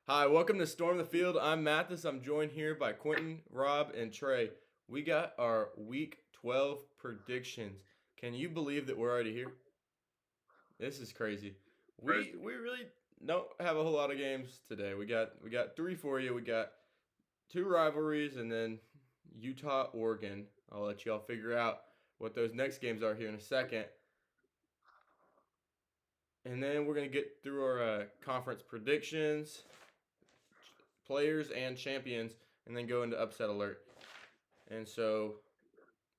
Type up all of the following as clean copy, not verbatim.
Hi, welcome to Storm the Field. I'm Mathis. I'm joined here by Quentin, Rob, and Trey. We got our Week 12 predictions. Can you believe that we're already here? This is crazy. We Crazy. we really don't have a whole lot of games today. We got three for you. We got two rivalries and then Utah, Oregon. I'll let y'all figure out what those next games are here in a second. And then we're gonna get through our conference predictions, players and champions, and then go into upset alert. And so,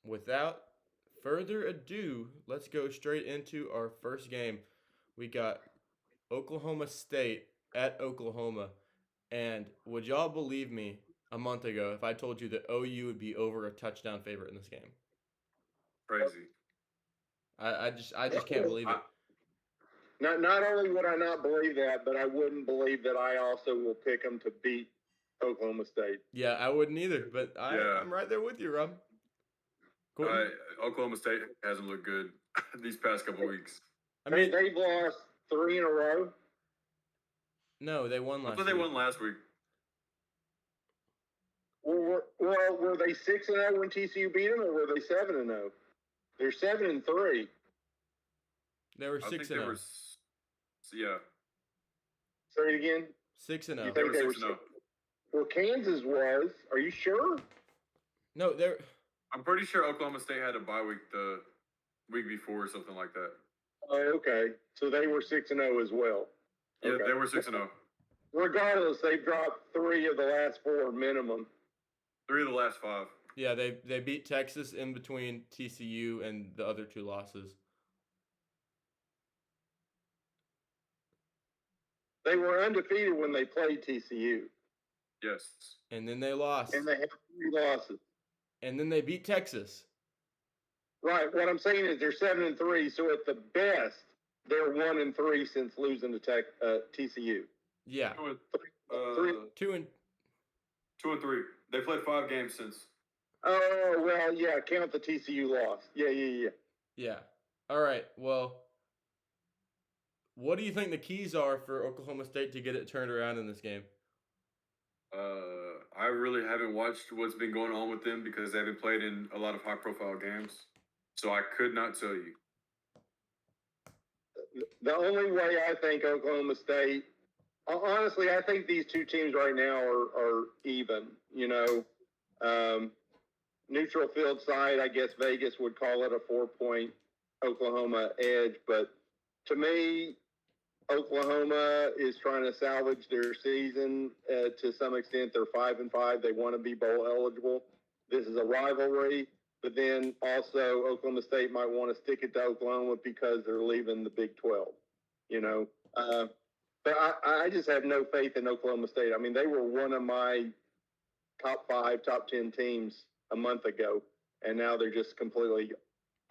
without further ado, let's go straight into our first game. We got Oklahoma State at Oklahoma. And would y'all believe me a month ago if I told you that OU would be over a touchdown favorite in this game? Crazy. I just can't believe I, it. Not only would I not believe that, but I wouldn't believe that I also will pick them to beat Oklahoma State. Yeah, I wouldn't either, but yeah. I'm right there with you, Rob. Quentin? I, Oklahoma State hasn't looked good these past couple weeks. I They, mean, they've lost three in a row. no, they won I last thought they week. won last week. Were they 6-0 when TCU beat them, or were they 7-0? They're 7-3. They were I think 6 they and were. 0. Yeah, Say it again. 6 and You 0. they think were they were 6-0. Well, Kansas was. Are you sure? No, they're I'm pretty sure Oklahoma State had a bye week the week before or something like that. Oh, okay. So they were 6-0 as well. Yeah, Okay. they were 6-0. Regardless, they've dropped three of the last four minimum. 3 of the last 5. yeah, they beat Texas in between TCU and the other two losses. They were undefeated when they played TCU, Yes. And then they lost. and they had three losses. And then they beat Texas. Right. What I'm saying is they're 7-3. So at the best, they're 1-3 since losing to TCU. Yeah. 2 and, Three. 2 and 2 and 3. They played 5 games since. Oh well, yeah. Count the TCU loss. Yeah. yeah. All right. Well, what do you think the keys are for Oklahoma State to get it turned around in this game? I really haven't watched what's been going on with them because they haven't played in a lot of high-profile games. So I could not tell you. The only way I think Oklahoma State, honestly, I think these two teams right now are even. Neutral field side, I guess Vegas would call it a 4-point Oklahoma edge, but to me, Oklahoma is trying to salvage their season to some extent. They're 5-5. They want to be bowl eligible. This is a rivalry, but then also Oklahoma State might want to stick it to Oklahoma because they're leaving the Big 12. But I just have no faith in Oklahoma State. I mean, they were one of my top 5, top 10 teams a month ago, and now they're just completely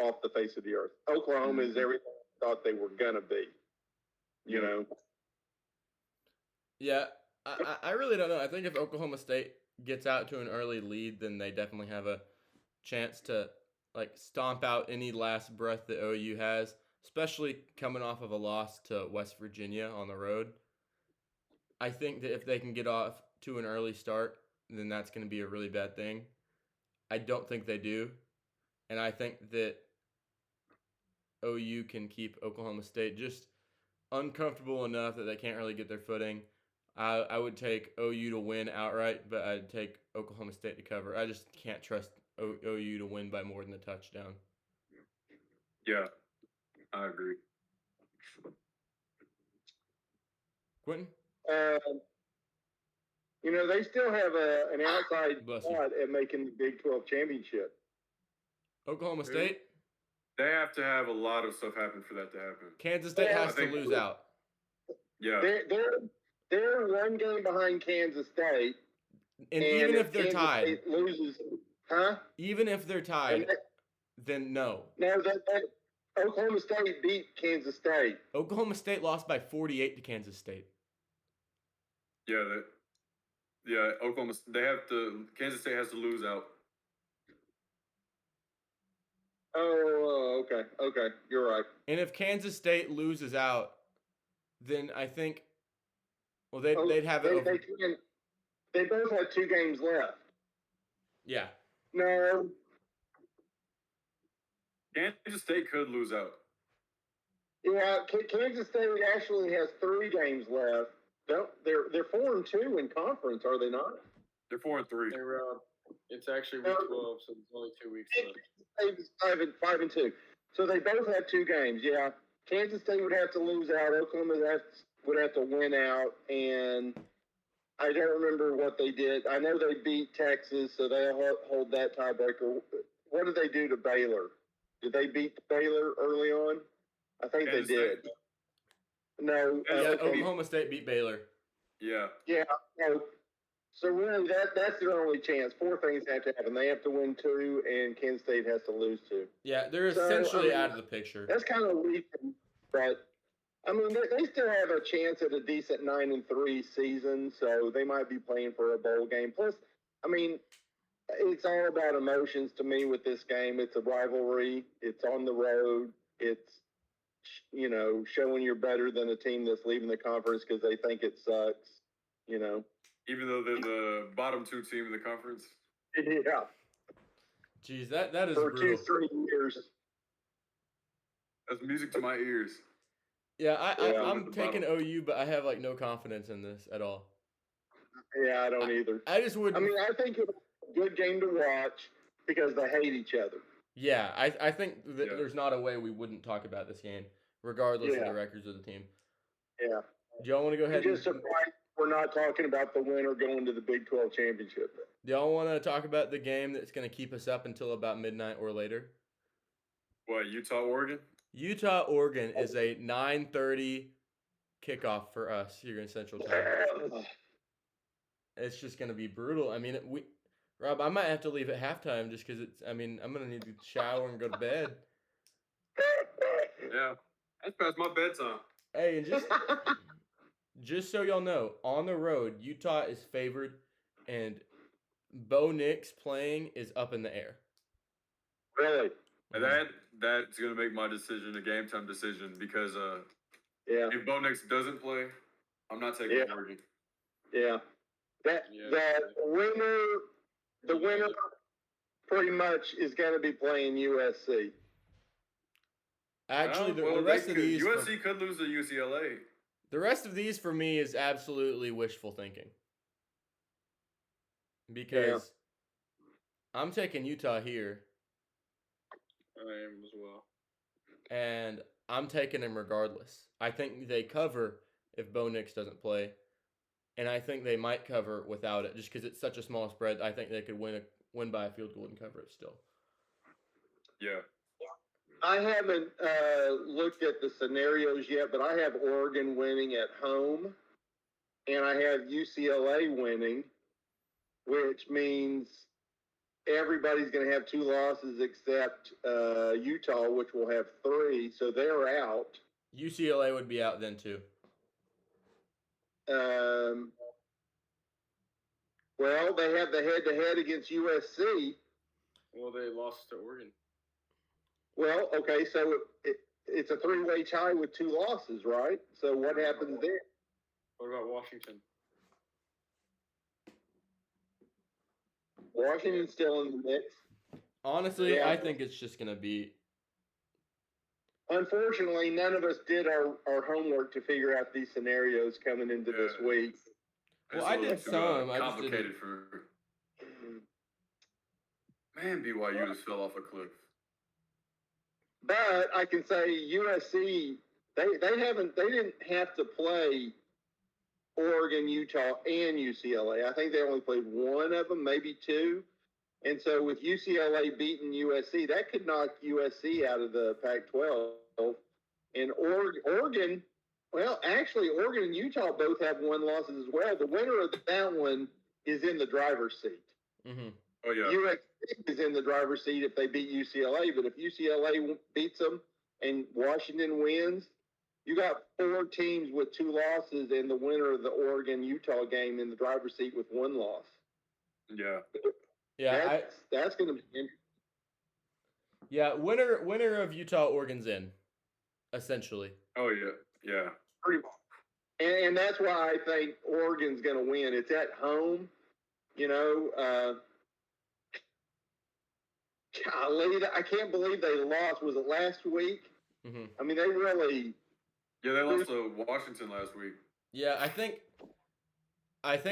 off the face of the earth. Oklahoma is everything I thought they were gonna be. Yeah. I really don't know. I think if Oklahoma State gets out to an early lead, then they definitely have a chance to stomp out any last breath that OU has, especially coming off of a loss to West Virginia on the road. I think that if they can get off to an early start, then that's going to be a really bad thing. I don't think they do. And I think that OU can keep Oklahoma State just uncomfortable enough that they can't really get their footing. I would take OU to win outright, but I'd take Oklahoma State to cover. I just can't trust OU to win by more than a touchdown. Yeah, I agree. Quentin? They still have an outside Bless you. shot at making the Big 12 championship. Oklahoma State? They have to have a lot of stuff happen for that to happen. Kansas State has to lose out. Yeah. They're one game behind Kansas State. And even if they're Kansas tied, State loses, huh? even if they're tied, then no. No, Oklahoma State beat Kansas State. Oklahoma State lost by 48 to Kansas State. Yeah, Oklahoma. Kansas State has to lose out. Oh, okay, you're right. And if Kansas State loses out, then I think Well, they'd have it over. They both have 2 games left. Yeah. No, Kansas State could lose out. yeah, Kansas State actually has 3 games left. They're 4-2 in conference, are they not? They're 4-3. They're it's actually week 12, so there's only 2 weeks left. 5-2. So they both have 2 games. Yeah, Kansas State would have to lose out. Oklahoma would have to win out, and I don't remember what they did. I know they beat Texas, so they'll hold that tiebreaker. What did they do to Baylor? Did they beat Baylor early on? I think Kansas they did. State. No. Yeah, Oklahoma State beat Baylor. Yeah. Yeah. No. So really, that's their only chance. 4 things have to happen. They have to win 2, and Kansas State has to lose 2. Yeah, they're So, essentially out of the picture. That's kind of weak, but I mean, they still have a chance at a decent 9-3 season, so they might be playing for a bowl game. Plus, I mean, it's all about emotions to me with this game. It's a rivalry. It's on the road. It's, showing you're better than a team that's leaving the conference because they think it sucks, Even though they're the bottom 2 team in the conference. Yeah. Jeez, that is For brutal. 2-3 years. That's music to my ears. Yeah, Yeah. I'm taking OU, but I have like no confidence in this at all. Yeah, I don't either. I just wouldn't. I mean, I think it's a good game to watch because they hate each other. Yeah, I think that Yeah. there's not a way we wouldn't talk about this game, regardless of Yeah. the records of the team. Yeah. Do y'all want to go I'm ahead? just surprised we're not talking about the winner going to the Big 12 championship. Do y'all want to talk about the game that's going to keep us up until about midnight or later? What, Utah, Oregon? Utah, Oregon is a 9:30 kickoff for us here in Central Time. It's just going to be brutal. I mean, Rob, I might have to leave at halftime just because it's. I mean, I'm going to need to shower and go to bed. Yeah. That's past my bedtime. Hey, and just so y'all know, on the road, Utah is favored, and Bo Nix playing is up in the air. Really? And that's gonna make my decision a game time decision because Yeah. if Bo Nix doesn't play, I'm not taking Yeah. Oregon. Yeah. The winner pretty much is going to be playing USC. Actually, Well, the rest of could- these, USC could lose to UCLA. the rest of these for me is absolutely wishful thinking. Because I'm taking Utah here, I am as well. and I'm taking them regardless. I think they cover if Bo Nix doesn't play, and I think they might cover without it, just because it's such a small spread. I think they could win by a field goal and cover it still. Yeah. I haven't looked at the scenarios yet, but I have Oregon winning at home, and I have UCLA winning, which means everybody's going to have 2 losses except Utah, which will have 3, so they're out. UCLA would be out then too. Well, they have the head-to-head against USC. Well, they lost to Oregon. Well, okay, so it's a 3-way tie with 2 losses, right? So what happens there? What about Washington? Washington's still in the mix. Honestly, Yeah. I think it's just gonna be. Unfortunately, none of us did our homework to figure out these scenarios coming into this Yeah. week. Well, It's I a little did too, some, I just complicated didn't- for. Man, BYU just fell off a cliff. But I can say USC, they didn't have to play Oregon, Utah, and UCLA. I think they only played one of them, maybe 2. And so with UCLA beating USC, that could knock USC out of the Pac-12. And Oregon, well, actually, Oregon and Utah both have 1 loss as well. The winner of that one is in the driver's seat. Mhm. Oh yeah. USC is in the driver's seat if they beat UCLA, but if UCLA beats them and Washington wins, you got 4 teams with 2 losses, and the winner of the Oregon-Utah game in the driver's seat with 1 loss. Yeah. Yeah, That's going to be interesting. winner of Utah, Oregon's in, essentially. Oh yeah. Yeah. Pretty much. and that's why I think Oregon's going to win. It's at home, you know. Golly, I can't believe they lost. Was it last week? Mm-hmm. I mean, they really. Yeah, they lost to Washington last week. Yeah, I think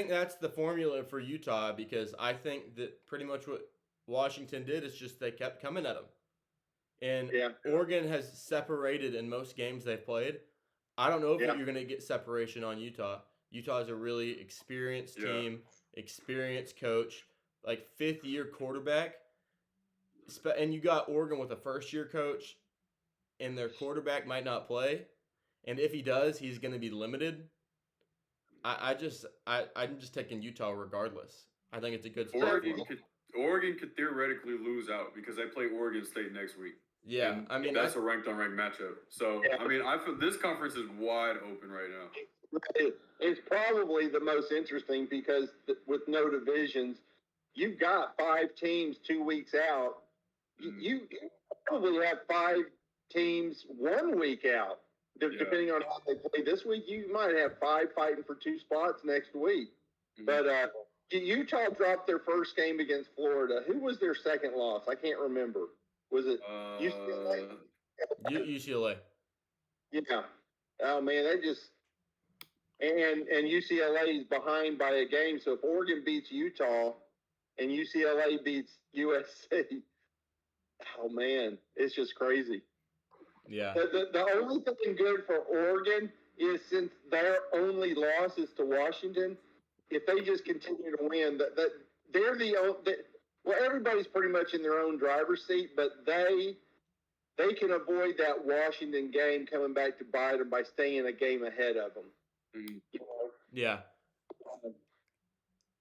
that's the formula for Utah because I think that pretty much what Washington did is just they kept coming at them. And Yeah. Oregon has separated in most games they've played. I don't know if Yeah. you're going to get separation on Utah. Utah is a really experienced team, experienced coach, like fifth-year quarterback. And you got Oregon with a first-year coach, and their quarterback might not play. And if he does, he's going to be limited. I'm just taking Utah regardless. I think it's a good spot for them. Oregon could theoretically lose out because they play Oregon State next week. Yeah, and I mean that's a ranked on ranked matchup. So Yeah. I mean, I feel this conference is wide open right now. It's probably the most interesting because with no divisions, you've got 5 teams 2 weeks out. You probably have 5 teams 1 week out. Depending on how they play this week, you might have 5 fighting for 2 spots next week. Mm-hmm. But Utah dropped their first game against Florida. Who was their second loss? I can't remember. Was it UCLA? UCLA. Yeah. Oh man, they just and UCLA is behind by a game. So if Oregon beats Utah and UCLA beats USC, oh man, it's just crazy. Yeah. The only thing good for Oregon is since their only loss is to Washington, if they just continue to win, that they're well, everybody's pretty much in their own driver's seat, but they can avoid that Washington game coming back to bite them by staying a game ahead of them. Mm-hmm. You know? Yeah.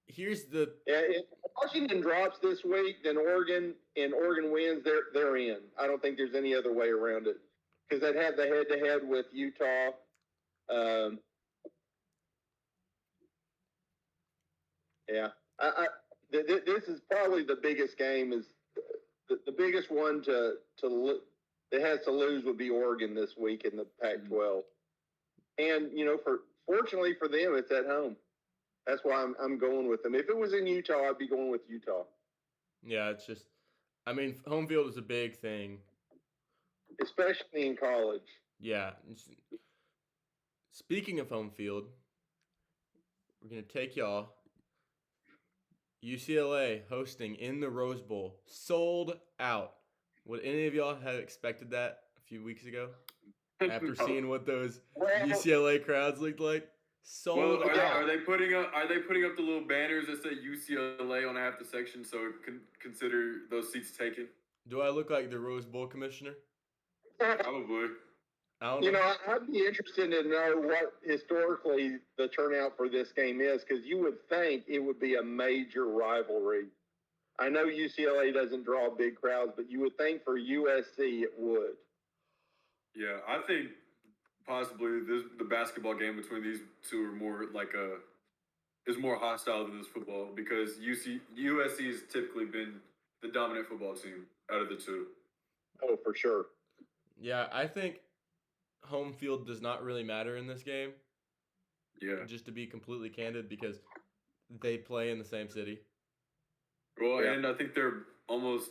Here's the. If Washington drops this week, then Oregon wins, they're in. I don't think there's any other way around it because they'd have the head-to-head with Utah. Yeah, this is probably the biggest game. Is the biggest one that has to lose would be Oregon this week in the Pac-12, and fortunately for them, it's at home. That's why I'm going with them. If it was in Utah, I'd be going with Utah. Yeah, it's just, I mean, home field is a big thing, especially in college. Yeah. Speaking of home field, we're gonna take y'all. UCLA hosting in the Rose Bowl, sold out. Would any of y'all have expected that a few weeks ago? After seeing what those UCLA crowds looked like, sold out. Are they putting up the little banners that say UCLA on half the section so consider those seats taken? Do I look like the Rose Bowl commissioner? Probably. I'd be interested to know what historically the turnout for this game is because you would think it would be a major rivalry. I know UCLA doesn't draw big crowds, but you would think for USC it would. Yeah, I think possibly the basketball game between these two are more is more hostile than this football because USC has typically been the dominant football team out of the two. Oh, for sure. Yeah, I think home field does not really matter in this game. Yeah. Just to be completely candid, because they play in the same city. Well, and I think they're almost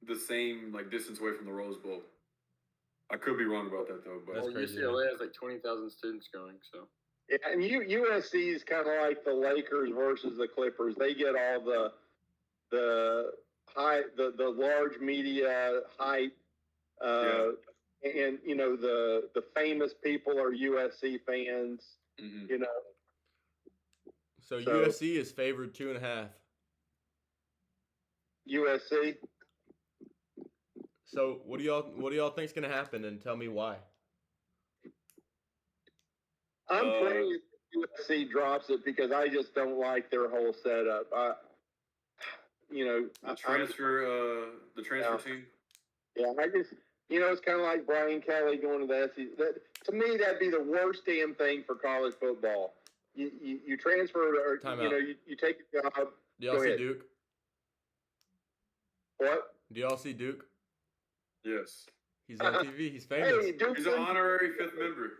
the same distance away from the Rose Bowl. I could be wrong about that though, but UCLA has 20,000 students going, so. Yeah, and USC is kind of like the Lakers versus the Clippers. They get all the large media hype. And the famous people are USC fans. Mm-hmm. So USC is favored 2.5. USC. So what do y'all think's gonna happen, and tell me why? I'm praying USC drops it because I just don't like their whole setup. The transfer team. Yeah, I just. It's kind of like Brian Kelly going to the SEC. To me, that'd be the worst damn thing for college football. You transfer, or you take a job. Do y'all see Duke? What? Do y'all see Duke? Yes. He's on TV. He's famous. Hey, he's an honorary 5th member.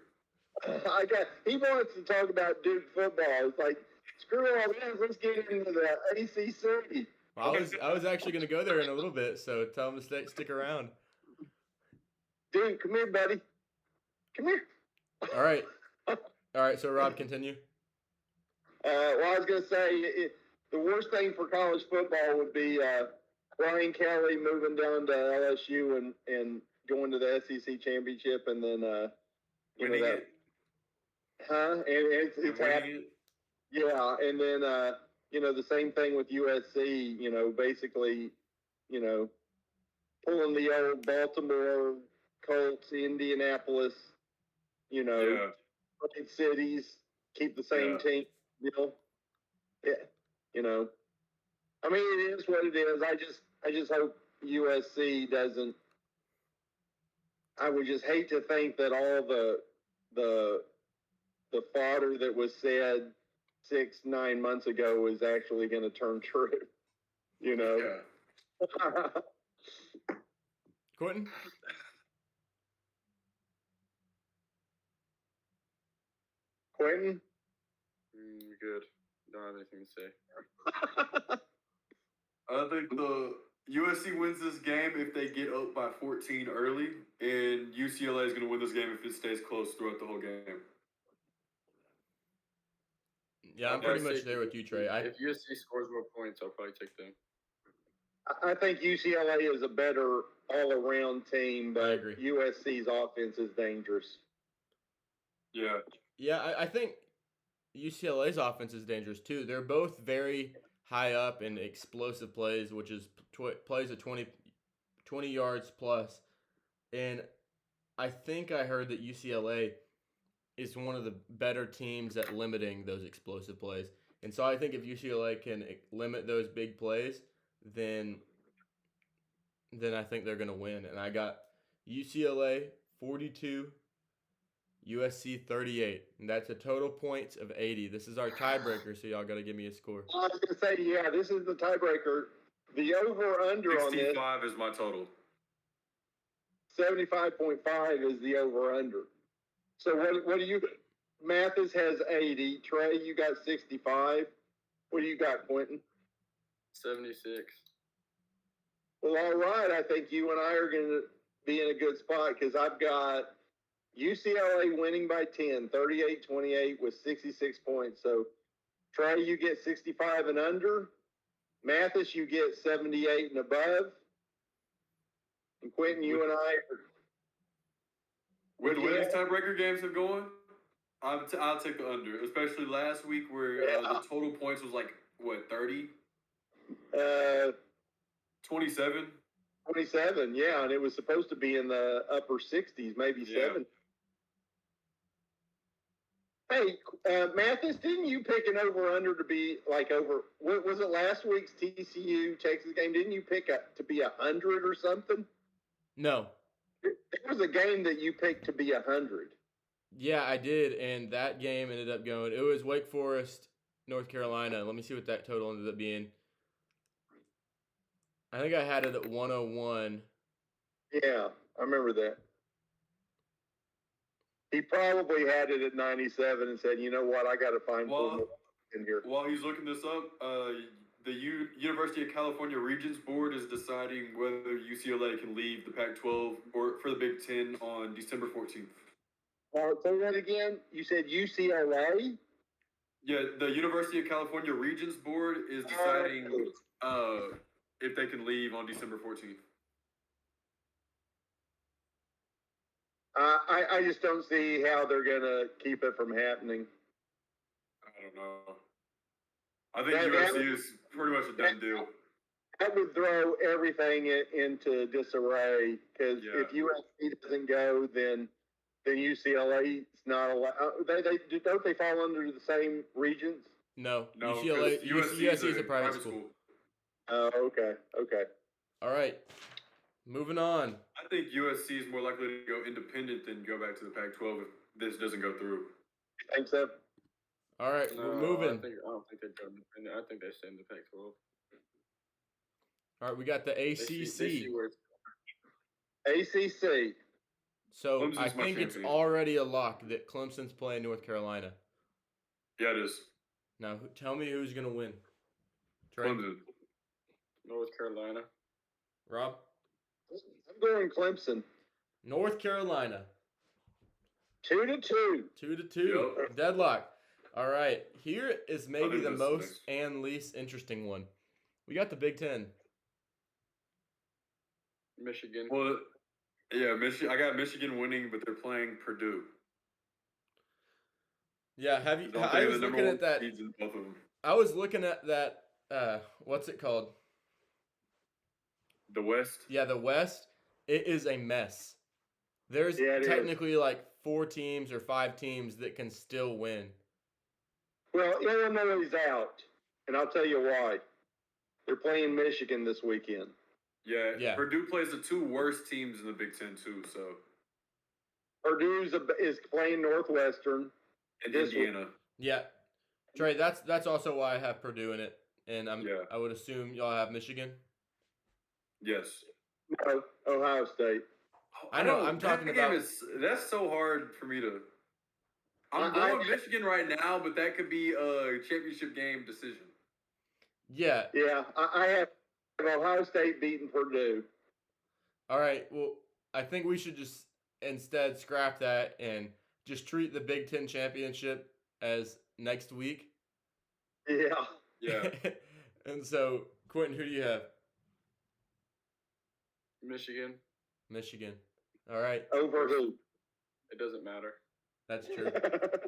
He wants to talk about Duke football. It's like, screw all this. Let's get into the ACC. Well, I was actually going to go there in a little bit, so tell them to stick around. Dude, come here, buddy. Come here. All right. So Rob, continue. Well, I was going to say the worst thing for college football would be Brian Kelly moving down to LSU and going to the SEC championship, and then Winning it. And it's Winning happening. it. Yeah, and then the same thing with USC. Basically, pulling the old Baltimore Colts, Indianapolis, Yeah. great cities, keep the same team. Yeah, I mean, it is what it is. I just hope USC doesn't. I would just hate to think that all the fodder that was said 6-9 months ago is actually going to turn true. Yeah. Quentin? Quentin? Good. Don't have anything to say. I think the USC wins this game if they get up by 14 early, and UCLA is going to win this game if it stays close throughout the whole game. Yeah, I'm pretty much there with you, Trey. If USC scores more points, I'll probably take them. I think UCLA is a better all-around team, but I agree. USC's offense is dangerous. Yeah. Yeah, I think UCLA's offense is dangerous too. They're both very high up in explosive plays, which is plays of 20 yards plus. And I think I heard that UCLA is one of the better teams at limiting those explosive plays. And so I think if UCLA can limit those big plays, then I think they're going to win. And I got UCLA 42, USC 38. And that's a total points of 80. This is our tiebreaker, so y'all got to give me a score. I was going to say, yeah, this is the tiebreaker. The over-under on this, 65 is my total. 75.5 is the over-under. So what do you – Mathis has 80. Trey, you got 65. What do you got, Quentin? 76. Well, all right. I think you and I are going to be in a good spot because I've got UCLA winning by 10, 38-28 with 66 points. So, Trey, you get 65 and under. Mathis, you get 78 and above. And Quentin, you and I are – With the way these tiebreaker games are going, I'll take the under, especially last week where the total points was like, what, 30? 27? 27, yeah, and it was supposed to be in the upper 60s, maybe 70. Hey, Mathis, didn't you pick an over-under to be like over, what was it last week's TCU Texas game? Didn't you pick to be 100 or something? No. There was a game that you picked to be 100. Yeah, I did, and that game ended up going. It was Wake Forest, North Carolina. Let me see what that total ended up being. I think I had it at 101. Yeah, I remember that. He probably had it at 97 and said, you know what, I got to find one in here. While he's looking this up, the University of California Regents Board is deciding whether UCLA can leave the Pac-12 or for the Big Ten on December 14th. Say that again. You said UCLA? Yeah, the University of California Regents Board is deciding if they can leave on December 14th. I just don't see how they're going to keep it from happening. I don't know. I think USC is pretty much a done deal. That would throw everything into disarray because if USC doesn't go, then UCLA is not allowed. Don't they fall under the same regions? No, USC is a private school. Oh, okay. All right, moving on. I think USC is more likely to go independent than go back to the Pac-12 if this doesn't go through. I think so. All right, we're moving. I don't think they go independent. I think they stay in the Pac-12. All right, we got the ACC. They see where it's ACC. So I Clemson's my think it's champion. already a lock that Clemson's playing North Carolina. Yeah, it is. Now, tell me who's going to win. Trey? Clemson. North Carolina. Rob? I'm going Clemson. North Carolina. 2-2. 2-2. Yep. Deadlock. All right. Here is maybe think the this most next. and least interesting one. We got the Big Ten. Michigan. Well, yeah, I got Michigan winning, but they're playing Purdue. Yeah, I was looking at that. Seeds in both of them. I was looking at that. What's it called? The West. Yeah, the West. It is a mess. There's Yeah, it is. technically like 4 teams or 5 teams that can still win. Well, Illinois is out, and I'll tell you why. They're playing Michigan this weekend. Yeah. Purdue plays the 2 worst teams in the Big Ten too. So. Purdue is playing Northwestern. And Indiana. Yeah, Trey. That's also why I have Purdue in it, and I would assume y'all have Michigan. Yes. No, Ohio State. I know. I'm talking about. That's so hard for me to. I'm going Michigan right now, but that could be a championship game decision. Yeah. Yeah, I have Ohio State beating Purdue. All right. Well, I think we should just instead scrap that and just treat the Big Ten championship as next week. Yeah. Yeah. And so, Quentin, who do you have? Michigan. Michigan. All right. Over who? It doesn't matter. That's true.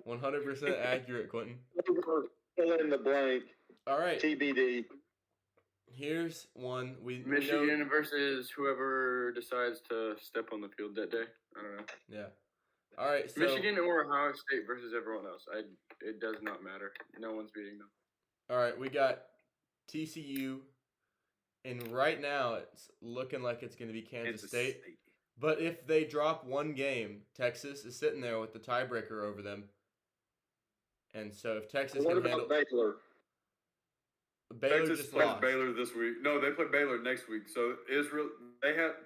100% accurate, Quentin. Over, fill in the blank. All right. TBD. Here's one. We Michigan versus whoever decides to step on the field that day. I don't know. Yeah. All right. So, Michigan or Ohio State versus everyone else. It does not matter. No one's beating them. all right. We got TCU. And right now, it's looking like it's going to be Kansas State. But if they drop one game, Texas is sitting there with the tiebreaker over them. And so if Texas What can about handle Baylor? Baylor Texas just plays lost. Baylor this week. No, they play Baylor next week. So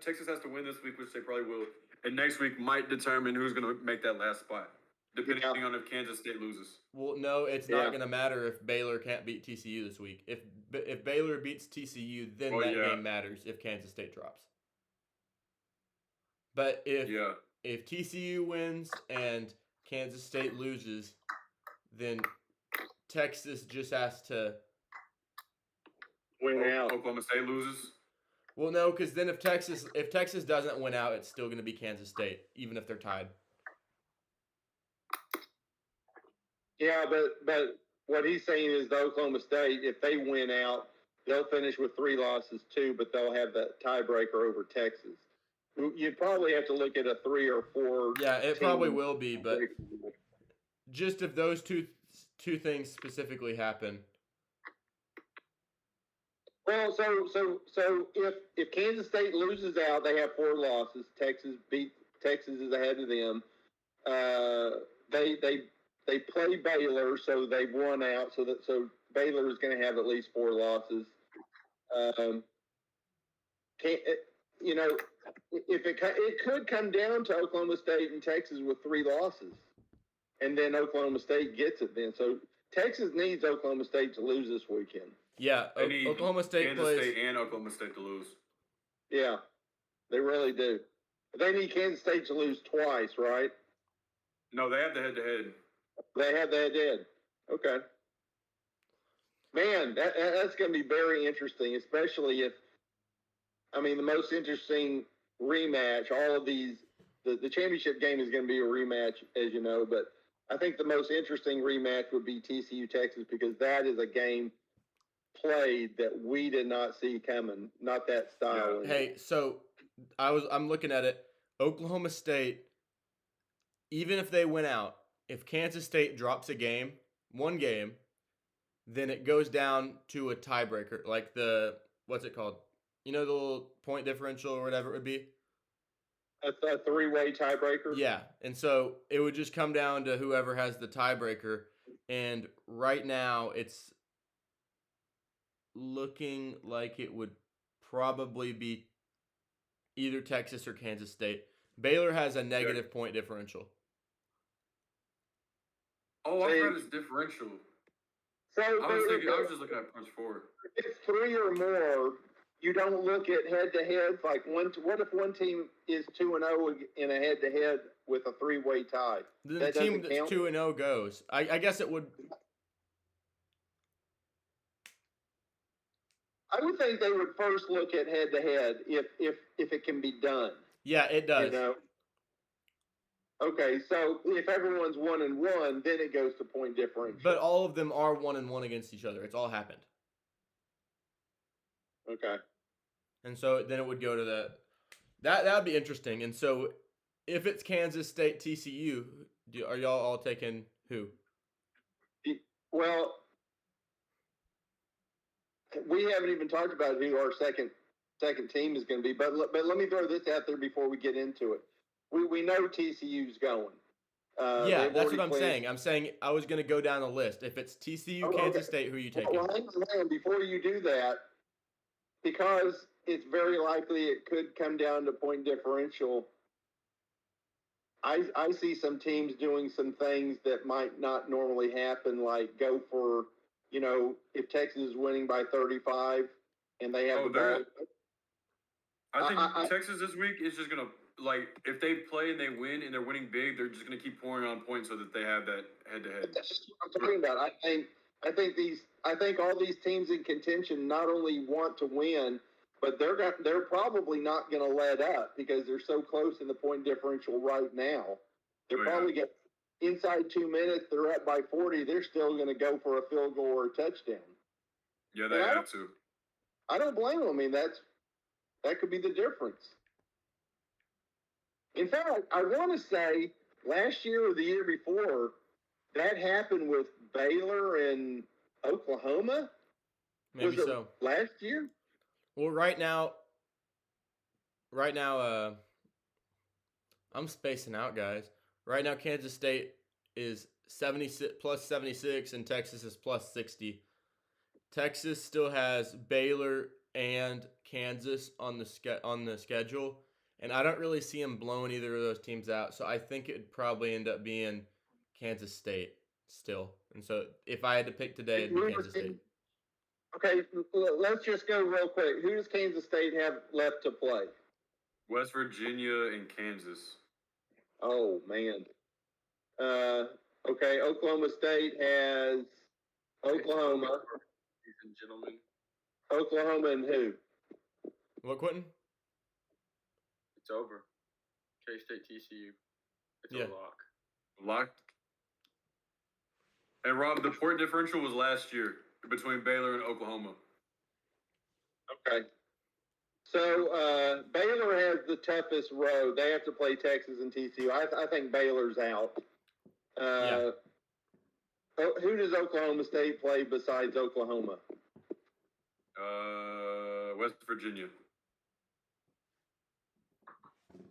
Texas has to win this week, which they probably will. And next week might determine who's going to make that last spot, depending on if Kansas State loses. Well, no, it's not going to matter if Baylor can't beat TCU this week. If Baylor beats TCU, then that game matters if Kansas State drops. But if TCU wins and Kansas State loses, then Texas just has to Win out. Oklahoma State loses. Well, no, because then if Texas doesn't win out, it's still going to be Kansas State, even if they're tied. Yeah, but what he's saying is the Oklahoma State, if they win out, they'll finish with 3 losses too, but they'll have that tiebreaker over Texas. You'd probably have to look at a 3 or 4. Yeah, it probably will be, but just if those two things specifically happen. Well, so if Kansas State loses out, they have 4 losses. Texas is ahead of them. They play Baylor, so they've won out. So Baylor is going to have at least 4 losses. If it could come down to Oklahoma State and Texas with 3 losses, and then Oklahoma State gets it. Then so Texas needs Oklahoma State to lose this weekend. Yeah, Oklahoma State Kansas plays. State and Oklahoma State to lose. Yeah, they really do. They need Kansas State to lose twice, right? No, they have the head-to-head. They have the head-to-head. Okay. Man, that's going to be very interesting, especially if, the most interesting rematch, all of these, the championship game is going to be a rematch, as you know, but I think the most interesting rematch would be TCU-Texas because that is a game played that we did not see coming, not that style. Yeah. Hey, so I'm looking at it. Oklahoma State, even if they win out, if Kansas State drops one game, then it goes down to a tiebreaker, like what's it called? You know, the little point differential or whatever it would be? A 3-way tiebreaker? Yeah, and so it would just come down to whoever has the tiebreaker, and right now it's looking like it would probably be either Texas or Kansas State. Baylor has a negative point differential. Oh, I forgot it's differential. So I was just looking at punch forward. if it's 3 or more, you don't look at head-to-heads. Like what if one team is 2-0 in a head-to-head with a 3-way tie? Then That the team doesn't that's count? 2-0 goes. I guess it would. I would think they would first look at head-to-head if it can be done. Yeah, it does. You know. Okay, so if everyone's 1-1, then it goes to point differential. But all of them are 1-1 against each other. It's all happened. Okay. And so then it would go to that would be interesting. And so if it's Kansas State TCU, are y'all all taking who? Well, we haven't even talked about who our second team is going to be. But let me throw this out there before we get into it. We know TCU's going. Yeah, that's what I'm saying. I'm saying I was going to go down the list. If it's TCU, Kansas State, who are you taking? Well, hang on. Before you do that, because it's very likely it could come down to point differential, I see some teams doing some things that might not normally happen, like go for, if Texas is winning by 35 and they have the ball. I think Texas this week is just going to, if they play and they win and they're winning big, they're just going to keep pouring on points so that they have that head-to-head. That's just what I'm talking about. I think all these teams in contention not only want to win, but they're probably not going to let up because they're so close in the point differential right now. They're probably get inside 2 minutes. They're up by 40. They're still going to go for a field goal or a touchdown. Yeah, they have to. I don't blame them. I mean, that could be the difference. In fact, I want to say last year or the year before, that happened with Baylor and Oklahoma. Maybe so. Last year? Well, right now, I'm spacing out, guys. Right now, Kansas State is 76 plus 76, and Texas is plus 60. Texas still has Baylor and Kansas on the schedule, and I don't really see them blowing either of those teams out. So I think it'd probably end up being Kansas State still. And so if I had to pick today, it'd be Kansas State. Okay, let's just go real quick. Who does Kansas State have left to play? West Virginia and Kansas. Oh, man. Okay, Oklahoma State has Oklahoma. Ladies and gentlemen. Oklahoma and who? What, Quentin? It's over. K-State TCU. It's a lock. Locked. And Rob, the point differential was last year between Baylor and Oklahoma. Okay. So Baylor has the toughest road. They have to play Texas and TCU. I think Baylor's out. Who does Oklahoma State play besides Oklahoma? West Virginia.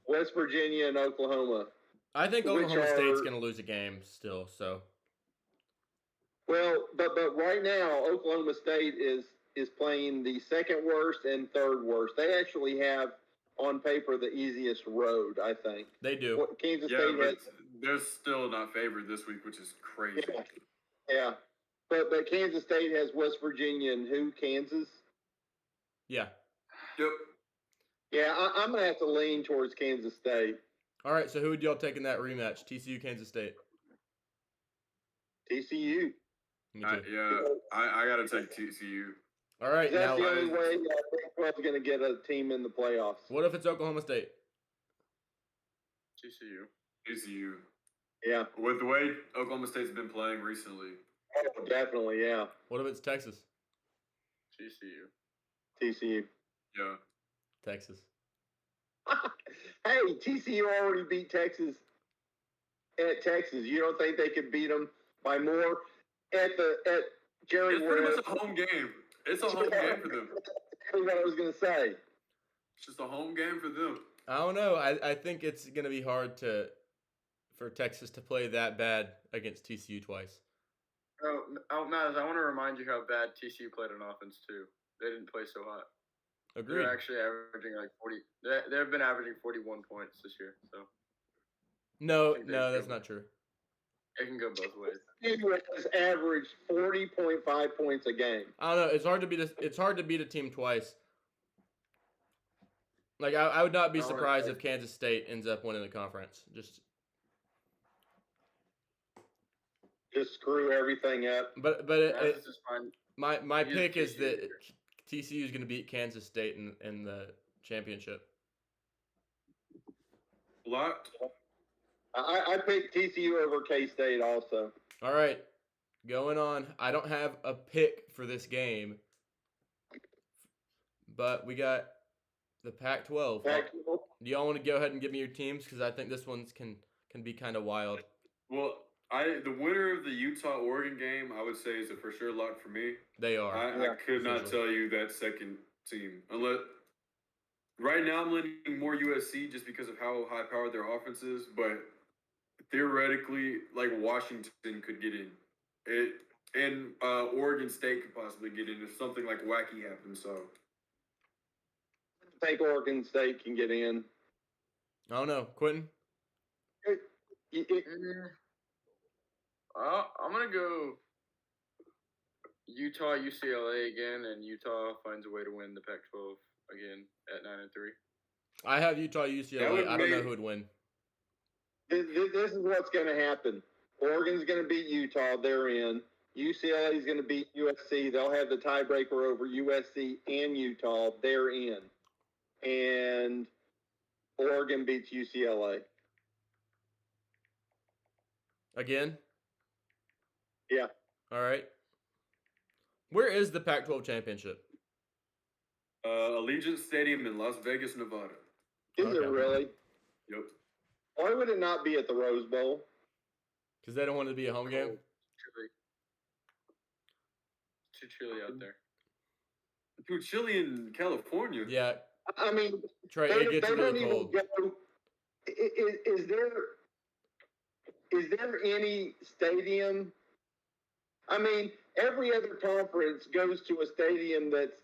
West Virginia and Oklahoma. I think Oklahoma State's going to lose a game still. So. Well, but right now Oklahoma State is playing the second worst and third worst. They actually have on paper the easiest road, I think. They do. Kansas State has. They're still not favored this week, which is crazy. Yeah. But Kansas State has West Virginia and who? Kansas? Yeah. Yep. Yeah, I'm going to have to lean towards Kansas State. All right, so who would y'all take in that rematch? TCU, Kansas State? TCU. Me too. I got to take TCU. All right. That's the only way Big 12 is going to get a team in the playoffs. What if it's Oklahoma State? TCU. Yeah. With the way Oklahoma State's been playing recently. Oh, definitely, yeah. What if it's Texas? TCU. Yeah. Texas. Hey, TCU already beat Texas at Texas. You don't think they could beat them by more at Jerry It's pretty much a home game. It's a home game for them. That's exactly what I was going to say. It's just a home game for them. I don't know. I think it's going to be hard for Texas to play that bad against TCU twice. Matt, I want to remind you how bad TCU played on offense, too. They didn't play so hot. Agreed. They're actually averaging like 40. They've been averaging 41 points this year, so No, I think that's not true. it can go both ways. He has averaged 40.5 points a game. I don't know. It's hard to beat a team twice. Like I would not be surprised if Kansas State ends up winning the conference. Just screw everything up. But That's just fine. my He is pick is TCU. that TCU is going to beat Kansas State in the championship. Lot. I picked TCU over K-State also. All right, going on. I don't have a pick for this game, but we got the Pac-12. Pac-12. Do y'all want to go ahead and give me your teams? Because I think this one's can be kind of wild. Well, the winner of the Utah-Oregon game, I would say, is a for sure lock for me. They are. I could not tell you that second team. Unless right now I'm leaning more USC just because of how high powered their offense is, but theoretically, like Washington could get in. And Oregon State could possibly get in if something like wacky happens. So I think Oregon State can get in. I don't know, Quentin. I'm gonna go Utah, UCLA again, and Utah finds a way to win the Pac-12 again at 9-3. I have Utah, UCLA. I don't know who would win. This is what's going to happen. Oregon's going to beat Utah. They're in. UCLA is going to beat USC. They'll have the tiebreaker over USC and Utah. They're in. And Oregon beats UCLA. Again? Yeah. All right. Where is the Pac-12 championship? Allegiant Stadium in Las Vegas, Nevada. Is it really? Yep. Why would it not be at the Rose Bowl? Because they don't want it to be a home game? Too chilly out there. Too chilly in California. Yeah. I mean, Trey, it gets really cold. Is there any stadium? I mean, every other conference goes to a stadium that's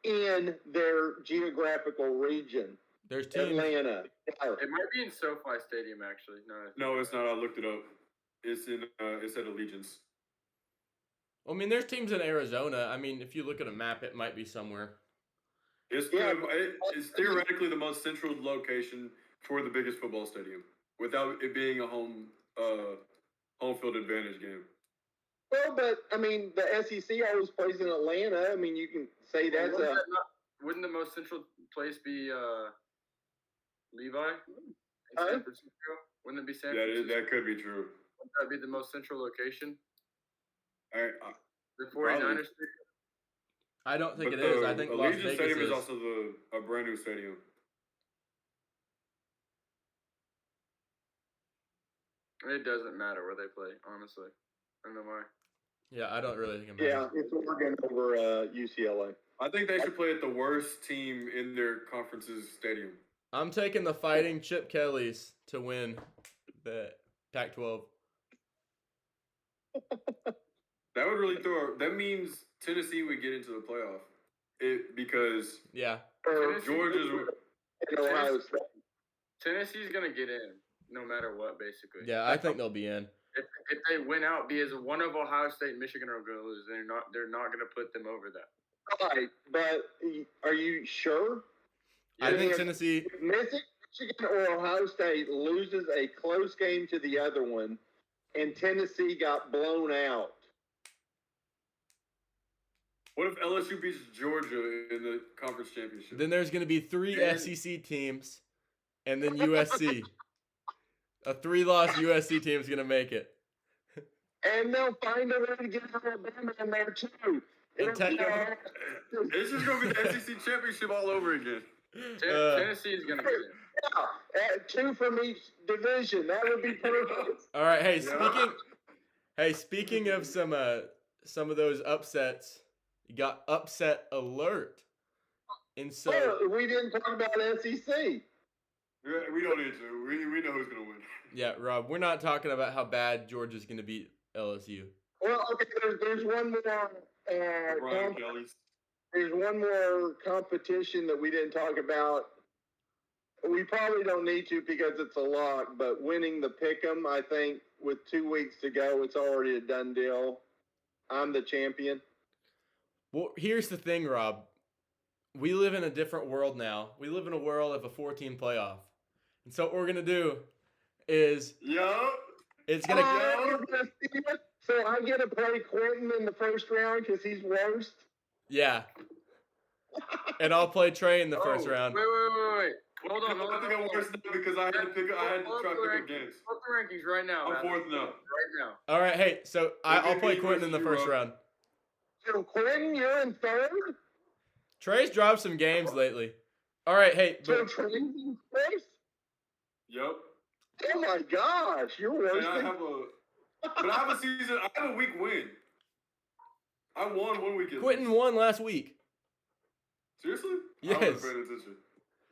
in their geographical region. There's teams. Atlanta. It might be in SoFi Stadium, actually. No, it's not. I looked it up. It's in. It's at Allegiance. I mean, there's teams in Arizona. I mean, if you look at a map, it might be somewhere. It's theoretically the most central location for the biggest football stadium, without it being a home field advantage game. Well, but I mean, the SEC always plays in Atlanta. I mean, you can say that's wouldn't the most central place be Levi in San Francisco? Wouldn't it be San Francisco? That could be true. Wouldn't that be the most central location? The 49ers probably. Stadium? I don't think it is. I think Las Allegiant Vegas Stadium is. is also a brand new stadium. It doesn't matter where they play, honestly. I don't know why. Yeah, I don't really think it matters. Yeah, it's Oregon over UCLA. I think they should play at the worst team in their conference's stadium. I'm taking the Fighting Chip Kellys to win the Pac-12. That would really that means Tennessee would get into the playoff. Because Yeah. Georgia's Tennessee's gonna get in no matter what, basically. Yeah, I think they'll be in. If they win out, because one of Ohio State and Michigan are going to lose, they're not going to put them over that. Right, but are you sure? I think Tennessee. If Michigan or Ohio State loses a close game to the other one, and Tennessee got blown out. What if LSU beats Georgia in the conference championship? Then there's going to be 3 SEC teams, and then USC. A 3-loss USC team is going to make it. And they'll find a way to get Alabama in there, too. It's just going to be the SEC championship all over again. Tennessee is going to get in. Yeah, 2 from each division. That would be perfect. All right, speaking of some of those upsets, you got upset alert. And so we didn't talk about SEC. We don't need to. We know who's going to win. Yeah, Rob, we're not talking about how bad Georgia's going to beat LSU. Well, okay, there's one more. Brian Kelly's. there's one more competition that we didn't talk about. We probably don't need to because it's a lock, but winning the pick'em, I think with 2 weeks to go, it's already a done deal. I'm the champion. Well, here's the thing, Rob. We live in a different world now. We live in a world of a 4-team playoff. And so what we're going to do is it's going to So I get to play Quentin in the first round because he's worst? Yeah. And I'll play Trey in the first round. Wait. Hold on. I think I'm worse now because I had to try to pick up games. Flip the rankings right now. I'm fourth now. Right now. All right, hey, so I'll play Quentin in the first round. So Quentin, you're in third? Trey's dropped some games lately. All right, hey. So Trey's in first? Yep. Oh my gosh, you're worse I have a season. I have a week win. I won 1 weekend. Quentin won last week. Seriously? Yes. I wasn't paying attention.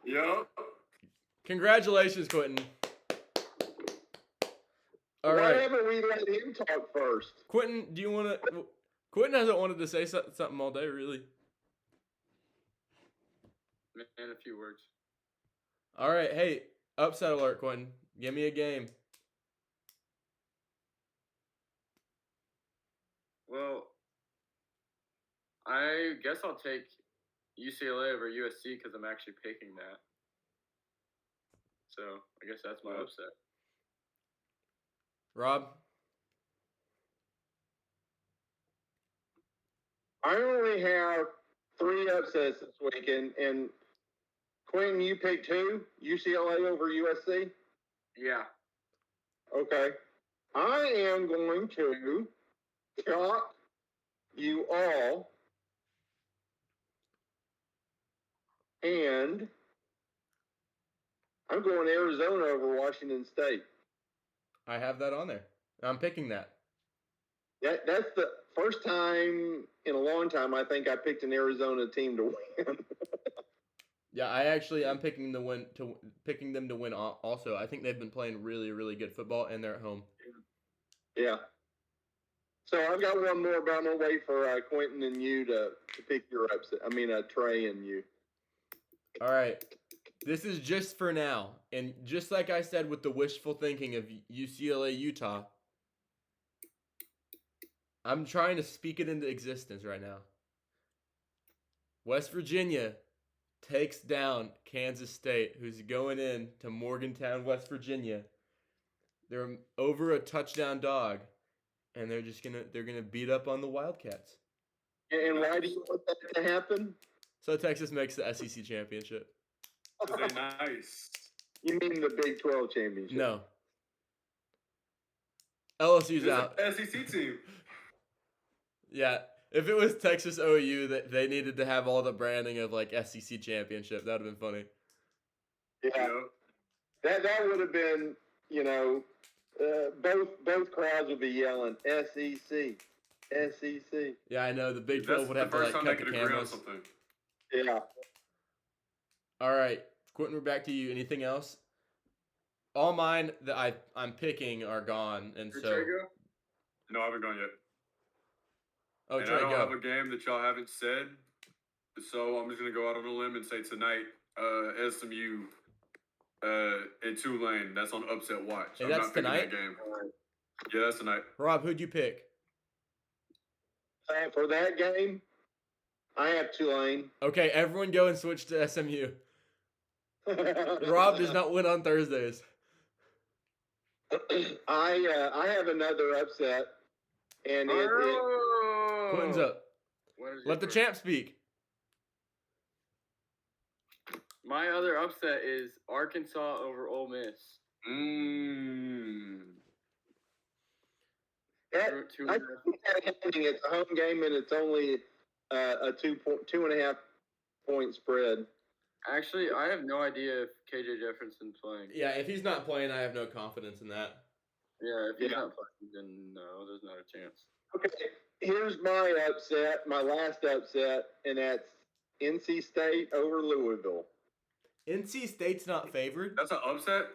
Yep. Congratulations, Quentin. All Why right. haven't we let him talk first? Quentin, do you want to? Quentin hasn't wanted to say something all day, really. In a few words. All right, hey, upset alert, Quentin. Give me a game. Well, I guess I'll take UCLA over USC because I'm actually picking that. So I guess that's my upset. Rob? I only have 3 upsets this weekend, and Quentin, you picked who? UCLA over USC? Yeah. Okay. I am going to shock you all, and I'm going Arizona over Washington State. I have that on there. I'm picking that. That's the first time in a long time I think I picked an Arizona team to win. Yeah, I'm picking picking them to win also. I think they've been playing really, really good football, and they're at home. Yeah. So I've got one more, but I'm gonna wait for Quentin and you to pick your upset. I mean, Trey and you. All right. This is just for now, and just like I said with the wishful thinking of UCLA, Utah, I'm trying to speak it into existence right now. West Virginia takes down Kansas State, who's going in to Morgantown, West Virginia. They're over a touchdown dog, and they're gonna beat up on the Wildcats. And why do you want that to happen? So Texas makes the SEC championship. They're nice. You mean the Big 12 championship? No. LSU's out. SEC team. Yeah. If it was Texas OU, they needed to have all the branding of like SEC championship. That would have been funny. Yeah. That would have been, both crowds would be yelling SEC, SEC. Yeah, I know. The Big 12 would have to like cut the cameras. Yeah. All right, Quentin, we're back to you. Anything else? All mine that I'm picking are gone, and Did so. Trey go? No, I haven't gone yet. Oh, and Trey, I don't go. have a game that y'all haven't said, so I'm just gonna go out on a limb and say tonight, SMU, and Tulane. That's on upset watch. Hey, I'm that's not picking tonight? that game. Yeah, that's tonight. Rob, who'd you pick? For that game, I have Tulane. Okay, everyone go and switch to SMU. Rob does not win on Thursdays. I have another upset, and Quentin's up. Let the champ speak. My other upset is Arkansas over Ole Miss. I think that happening. It's a home game, and it's only a 2.5 point spread. Actually, I have no idea if KJ Jefferson's playing. Yeah, if he's not playing, I have no confidence in that. Yeah, if he's not playing, then no, there's not a chance. Okay, here's my upset, my last upset, and that's NC State over Louisville. NC State's not favored? That's an upset?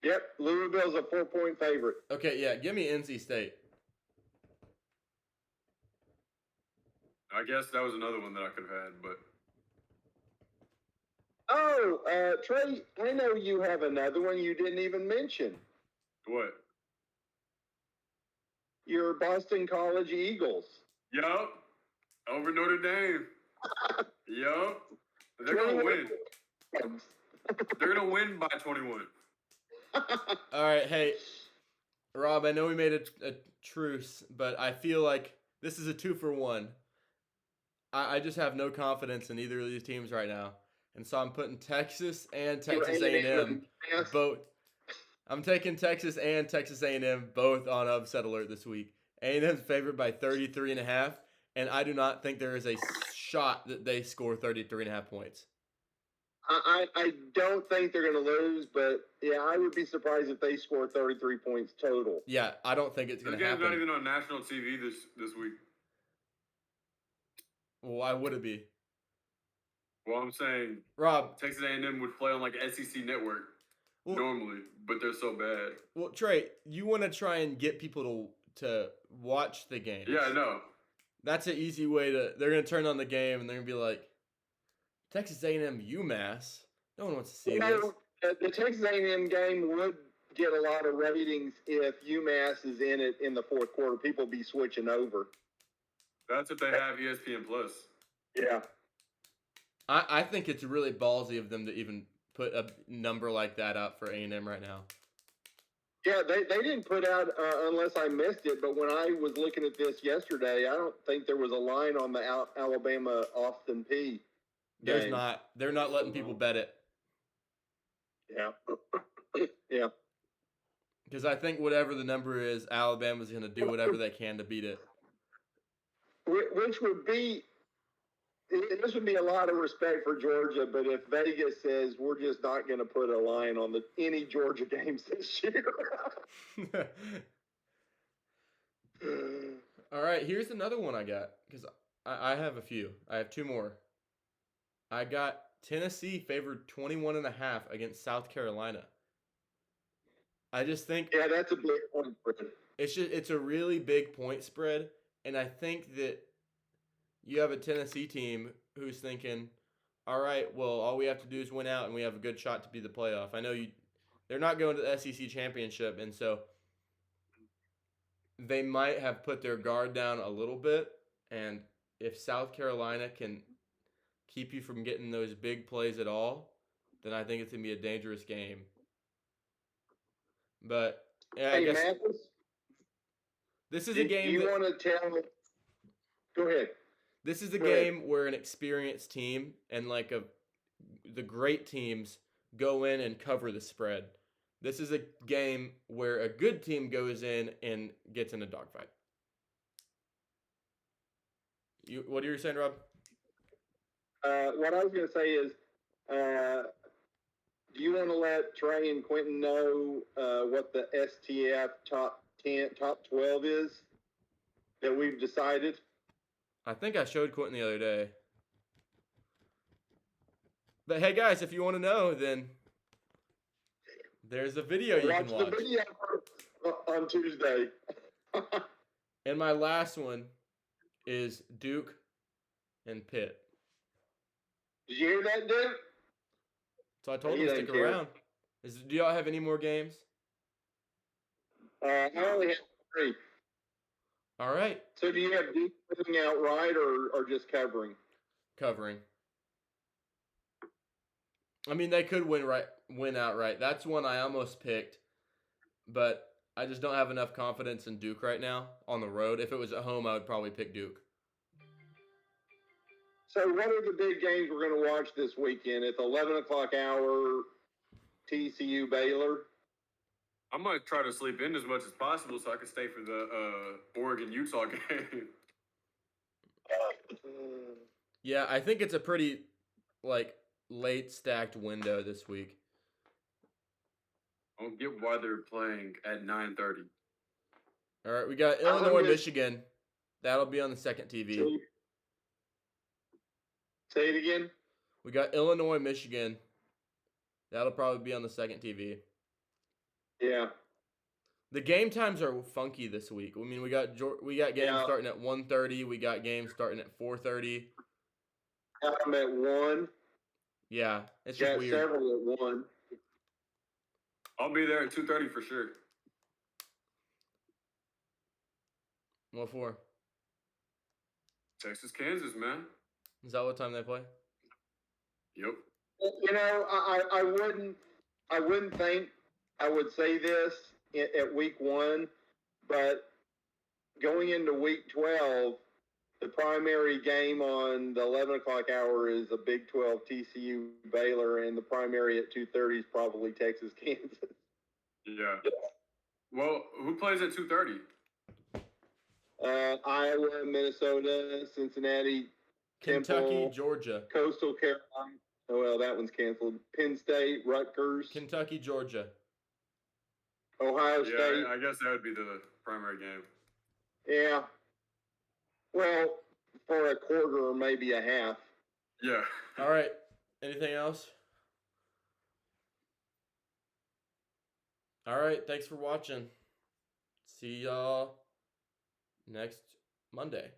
Yep, Louisville's a 4-point favorite. Okay, yeah, give me NC State. I guess that was another one that I could have had, but Oh, Trey, I know you have another one you didn't even mention. what? Your Boston College Eagles. Yup. Over Notre Dame. Yup. They're going to win. They're going to win by 21. All right, hey, Rob, I know we made a truce, but I feel like this is a 2-for-1. I just have no confidence in either of these teams right now, and so I'm putting Texas and Texas A&M both. I'm taking Texas and Texas A&M both on upset alert this week. A&M's favored by 33.5, and I do not think there is a shot that they score 33.5 points. I don't think they're going to lose, but yeah, I would be surprised if they score 33 points total. Yeah, I don't think it's going to happen. This game's not even on national TV this week. Well, why would it be? Well, I'm saying, Rob, Texas A&M would play on like SEC Network normally, but they're so bad. Well, Trey, you want to try and get people to watch the game. Yeah, I know. That's an easy way to. They're going to turn on the game and they're going to be like, Texas A&M UMass. No one wants to see this. The Texas A&M game would get a lot of ratings if UMass is in it in the fourth quarter. People be switching over. That's if they have ESPN Plus. Yeah. I think it's really ballsy of them to even put a number like that out for A&M right now. Yeah, they didn't put out, unless I missed it, but when I was looking at this yesterday, I don't think there was a line on the Alabama-Austin Peay. There's not. They're not letting people bet it. Yeah. Yeah. Because I think whatever the number is, Alabama's going to do whatever they can to beat it. Which would be, this would be a lot of respect for Georgia, but if Vegas says we're just not going to put a line on any Georgia games this year. All right, here's another one I got, because I have a few. I have two more. I got Tennessee favored 21.5 against South Carolina. I just think yeah, that's a big point spread. It's a really big point spread, and I think that you have a Tennessee team who's thinking, all right, well, all we have to do is win out, and we have a good shot to be the playoff. I know they're not going to the SEC championship, and so they might have put their guard down a little bit, and if South Carolina can keep you from getting those big plays at all, then I think it's going to be a dangerous game. But yeah, I guess Mathis, this is a game. You want to tell? Go ahead. This is a game where an experienced team and the great teams go in and cover the spread. This is a game where a good team goes in and gets in a dogfight. What are you saying, Rob? What I was going to say is, do you want to let Trey and Quentin know what the STF top 12 is that we've decided? I think I showed Quentin the other day. But hey, guys, if you want to know, then there's a video you can watch. Watch the video on Tuesday. And my last one is Duke and Pitt. Did you hear that, Duke? So I told him to stick around. Do y'all have any more games? I only have 3. All right. So do you have Duke winning outright or just covering? Covering. I mean, they could win outright. That's one I almost picked, but I just don't have enough confidence in Duke right now on the road. If it was at home, I would probably pick Duke. So what are the big games we're going to watch this weekend? It's 11 o'clock hour, TCU Baylor. I'm going to try to sleep in as much as possible so I can stay for the Oregon-Utah game. Yeah, I think it's a pretty, late stacked window this week. I don't get why they're playing at 9:30. All right, we got Illinois, Michigan. That'll be on the second TV. Say it again. We got Illinois, Michigan. That'll probably be on the second TV. Yeah. The game times are funky this week. I mean, we got games starting at 1:30. We got games starting at 4:30. I'm at 1. Yeah, it's just Got weird. several at 1. I'll be there at 2:30 for sure. What for? Texas, Kansas, man. Is that what time they play? Yep. You know, I wouldn't think I would say this at week 1, but going into week 12, the primary game on the 11 o'clock hour is a Big 12 TCU Baylor, and the primary at 2:30 is probably Texas, Kansas. Yeah. Well, who plays at 2:30? Iowa, Minnesota, Cincinnati, Kentucky, Temple, Georgia. Coastal Carolina. Oh, well, that one's canceled. Penn State, Rutgers, Kentucky, Georgia. Ohio State. Yeah, I guess that would be the primary game. Yeah. Well, for a quarter or maybe a half. Yeah. All right. Anything else? All right. Thanks for watching. See y'all next Monday.